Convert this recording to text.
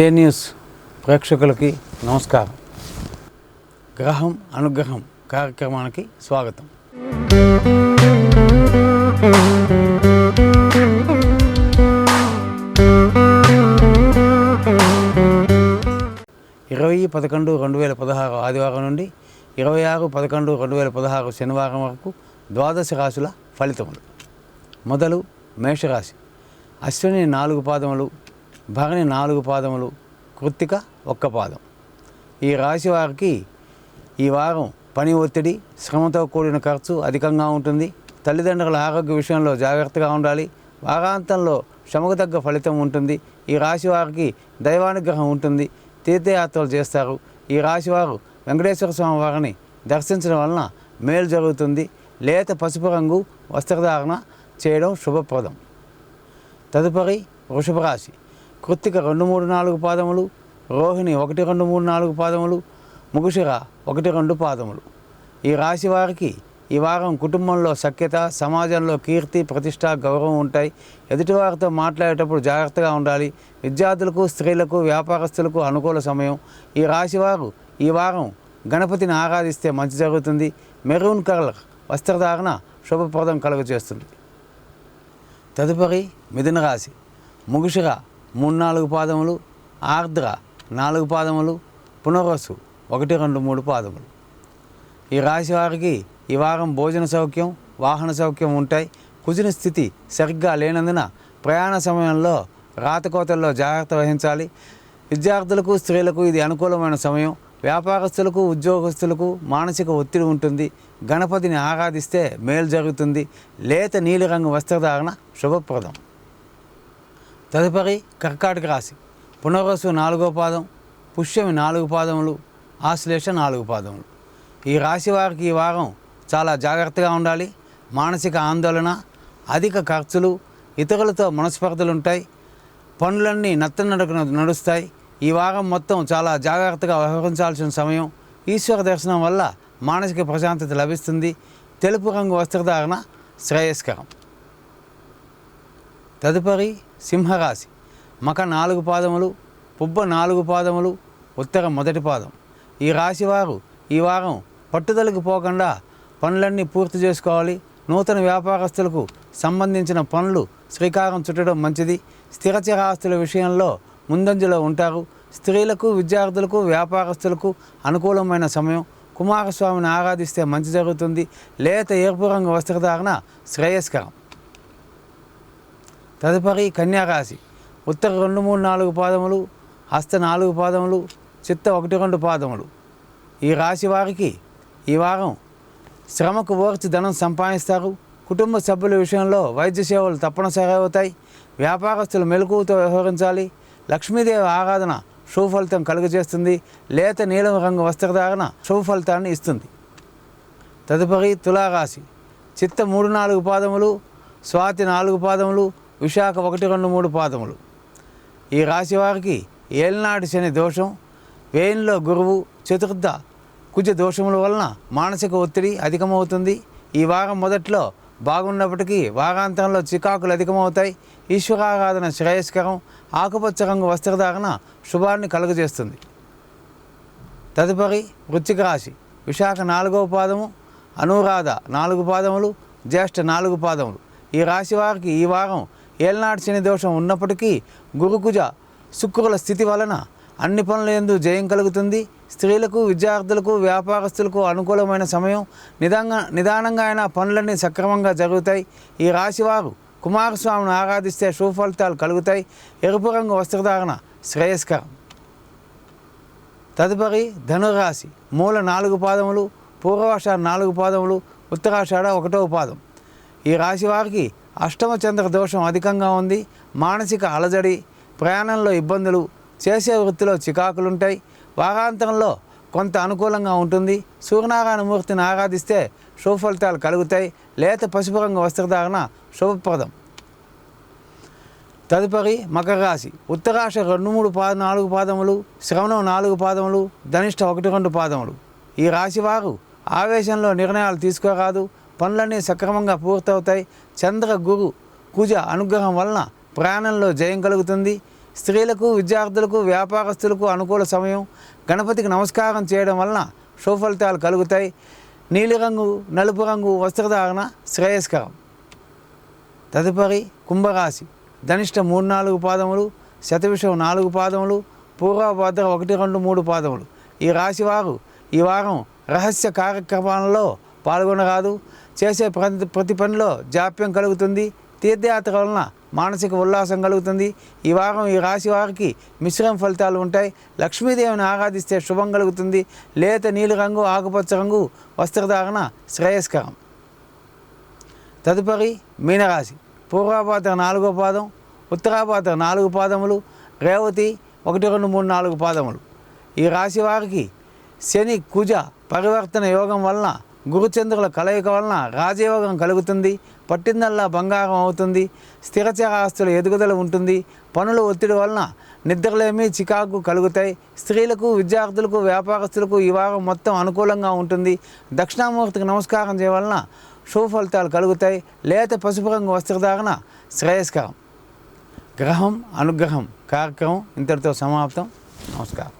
జే news ప్రేక్షకులకి నమస్కారం. గ్రహం అనుగ్రహం కార్యక్రమానికి స్వాగతం. ఇరవై 11/2016 ఆదివారం నుండి 26/11/2016 శనివారం వరకు ద్వాదశ రాశుల ఫలితములు. మొదలు మేషరాశి. అశ్విని 4 పాదములు, భరణి 4 పాదములు, కృత్తిక 1 పాదం. ఈ రాశి వారికి ఈ వారం పని ఒత్తిడి, శ్రమతో కూడిన ఖర్చు అధికంగా ఉంటుంది. తల్లిదండ్రుల ఆరోగ్య విషయంలో జాగ్రత్తగా ఉండాలి. వారాంతంలో శ్రమకు తగ్గ ఫలితం ఉంటుంది. ఈ రాశి వారికి దైవానుగ్రహం ఉంటుంది. తీర్థయాత్రలు చేస్తారు. ఈ రాశి వారు వెంకటేశ్వర స్వామి వారిని దర్శించడం వలన మేలు జరుగుతుంది. లేత పసుపు రంగు వస్త్రధారణ చేయడం శుభప్రదం. తదుపరి వృషభ రాశి. కృత్తిక 2, 3, 4 పాదములు, రోహిణి 1, 2, 3, 4 పాదములు, మృగశిర 1, 2 పాదములు. ఈ రాశి వారికి ఈ వారం కుటుంబంలో సఖ్యత, సమాజంలో కీర్తి, ప్రతిష్ట, గౌరవం ఉంటాయి. ఎదుటివారితో మాట్లాడేటప్పుడు జాగ్రత్తగా ఉండాలి. విద్యార్థులకు, స్త్రీలకు, వ్యాపారస్తులకు అనుకూల సమయం. ఈ రాశివారు ఈ వారం గణపతిని ఆరాధిస్తే మంచి జరుగుతుంది. మెరూన్ కలర్ వస్త్రధారణ శుభప్రదం కలుగజేస్తుంది. తదుపరి మిథున రాశి. మృగశిర 3, 4 పాదములు, ఆర్ద్ర 4 పాదములు, పునర్వసు 1, 2, 3 పాదములు. ఈ రాశి వారికి ఈ వారం భోజన సౌఖ్యం, వాహన సౌఖ్యం ఉంటాయి. కుజిన స్థితి సరిగ్గా లేనందున ప్రయాణ సమయంలో రాతకోతల్లో జాగ్రత్త వహించాలి. విద్యార్థులకు, స్త్రీలకు ఇది అనుకూలమైన సమయం. వ్యాపారస్తులకు, ఉద్యోగస్తులకు మానసిక ఒత్తిడి ఉంటుంది. గణపతిని ఆరాధిస్తే మేలు జరుగుతుంది. లేత నీలిరంగు వస్త్రధారణ శుభప్రదం. తదుపరి కర్కాటక రాశి. పునర్వసు 4వ పాదం, పుష్యమి 4 పాదములు, ఆశ్లేష 4 పాదములు. ఈ రాశి వారికి ఈ వారం చాలా జాగ్రత్తగా ఉండాలి. మానసిక ఆందోళన, అధిక ఖర్చులు, ఇతరులతో మనస్పర్ధలు ఉంటాయి. పనులన్నీ నత్తనడకన నడుస్తాయి. ఈ వారం మొత్తం చాలా జాగ్రత్తగా వ్యవహరించాల్సిన సమయం. ఈశ్వర దర్శనం వల్ల మానసిక ప్రశాంతత లభిస్తుంది. తెలుపు రంగు వస్త్రధారణ శ్రేయస్కరం. తదుపరి సింహరాశి. మక 4 పాదములు, పుబ్బ 4 పాదములు, ఉత్తర 1 పాదం. ఈ రాశివారు ఈ వారం పట్టుదలకు పోకుండా పనులన్నీ పూర్తి చేసుకోవాలి. నూతన వ్యాపారస్తులకు సంబంధించిన పనులు శ్రీకారం చుట్టడం మంచిది. స్థిరచరాస్తుల విషయంలో ముందంజలో ఉంటారు. స్త్రీలకు, విద్యార్థులకు, వ్యాపారస్తులకు అనుకూలమైన సమయం. కుమారస్వామిని ఆరాధిస్తే మంచి జరుగుతుంది. లేత ఎరుపు రంగు వస్త్రధారణ శ్రేయస్కరం. తదుపరి కన్యారాశి. ఉత్తర 2, 3, 4 పాదములు, హస్త 4 పాదములు, చిత్త 1, 2 పాదములు. ఈ రాశి వారికి ఈ వారం శ్రమకు ఓర్చి ధనం సంపాదిస్తారు. కుటుంబ సభ్యుల విషయంలో వైద్య సేవలు తప్పనిసరి అవుతాయి. వ్యాపారస్తులు మెలకువతో వ్యవహరించాలి. లక్ష్మీదేవి ఆరాధన శుభ ఫలితం కలుగజేస్తుంది. లేత నీలం రంగు వస్త్రధారణ శుభ ఫలితాన్ని ఇస్తుంది. తదుపరి తులారాశి. చిత్త 3, 4 పాదములు, స్వాతి 4 పాదములు, విశాఖ 1, 2, 3 పాదములు. ఈ రాశి వారికి ఏలినాటి శని దోషం, వేయంలో గురువు, చతుర్థ కుజ దోషముల వలన మానసిక ఒత్తిడి అధికమవుతుంది. ఈ వారం మొదట్లో బాగున్నప్పటికీ వారాంతంలో చికాకులు అధికమవుతాయి. ఈశ్వరారాధన శ్రేయస్కరం. ఆకుపచ్చ రంగు వస్త్రధారణ శుభాన్ని కలుగజేస్తుంది. తదుపరి వృశ్చిక రాశి. విశాఖ 4వ పాదము, అనురాధ 4 పాదములు, జ్యేష్ఠ 4 పాదములు. ఈ రాశి వారికి ఈ వారం ఏలనాటి శని దోషం ఉన్నప్పటికీ గురుకుజ శుక్రుల స్థితి వలన అన్ని పనుల యందు జయం కలుగుతుంది. స్త్రీలకు, విద్యార్థులకు, వ్యాపారస్తులకు అనుకూలమైన సమయం. నిదానంగా అయినా పనులన్నీ సక్రమంగా జరుగుతాయి. ఈ రాశివారు కుమారస్వామిని ఆరాధిస్తే శుభ ఫలితాలు కలుగుతాయి. ఎరుపు రంగు వస్త్రధారణ శ్రేయస్కరం. తదుపరి ధనురాశి. మూల 4 పాదములు, పూర్వాషాఢ 4 పాదములు, ఉత్తరాషాఢ 1వ పాదం. ఈ రాశి వారికి అష్టమ చంద్ర దోషం అధికంగా ఉంది. మానసిక అలజడి, ప్రయాణంలో ఇబ్బందులు, చేసే వృత్తిలో చికాకులుంటాయి. వారాంతంలో కొంత అనుకూలంగా ఉంటుంది. సూర్యనారాయణ మూర్తిని ఆరాధిస్తే శుభ ఫలితాలు కలుగుతాయి. లేత పసుపు రంగు వస్త్రధారణ శుభప్రదం. తదుపరి మకర రాశి. ఉత్తరాష 2, 3, 4 పాదములు, శ్రవణం 4 పాదములు, ధనిష్ట 1, 2 పాదములు. ఈ రాశివారు ఆవేశంలో నిర్ణయాలు తీసుకోరాదు. పనులన్నీ సక్రమంగా పూర్తవుతాయి. చంద్ర, గురు, కుజ అనుగ్రహం వలన ప్రయాణంలో జయం కలుగుతుంది. స్త్రీలకు, విద్యార్థులకు, వ్యాపారస్తులకు అనుకూల సమయం. గణపతికి నమస్కారం చేయడం వలన శుభ ఫలితాలు కలుగుతాయి. నీలిరంగు, నలుపు రంగు వస్త్రధారణ శ్రేయస్కరం. తదుపరి కుంభరాశి. ధనిష్ట 3-4 పాదములు, శతవిషం 4 పాదములు, పూర్వభద్ర 1-2-3 పాదములు. ఈ రాశివారు ఈ వారం రహస్య కార్యక్రమాలలో పాల్గొనరాదు. చేసే ప్రతి పనిలో జాప్యం కలుగుతుంది. తీర్థయాత్ర వలన మానసిక ఉల్లాసం కలుగుతుంది. ఈ వారం ఈ రాశి వారికి మిశ్రమ ఫలితాలు ఉంటాయి. లక్ష్మీదేవిని ఆరాధిస్తే శుభం కలుగుతుంది. లేత నీలిరంగు, ఆకుపచ్చ రంగు వస్త్రధారణ శ్రేయస్కరం. తదుపరి మీనరాశి. పూర్వభాద్ర 4వ పాదం, ఉత్తరాభాద్ర 4 పాదములు, రేవతి 1-2-3-4 పాదములు. ఈ రాశి వారికి శని కుజ పరివర్తన యోగం వలన, గురుచంద్రుల కలయిక వలన రాజయోగం కలుగుతుంది. పట్టిందల్లా బంగారం అవుతుంది. స్థిరచర ఆస్తుల ఎదుగుదల ఉంటుంది. పనుల ఒత్తిడి వలన నిద్రలేమి, చికాకు కలుగుతాయి. స్త్రీలకు, విద్యార్థులకు, వ్యాపారస్తులకు ఈ వారం మొత్తం అనుకూలంగా ఉంటుంది. దక్షిణామూర్తికి నమస్కారం చేయవలన శుభ ఫలితాలు కలుగుతాయి. లేత పసుపు రంగు వస్త్రధారణ శ్రేయస్కరం. గ్రహం అనుగ్రహం కార్యక్రమం ఇంతటితో సమాప్తం. నమస్కారం.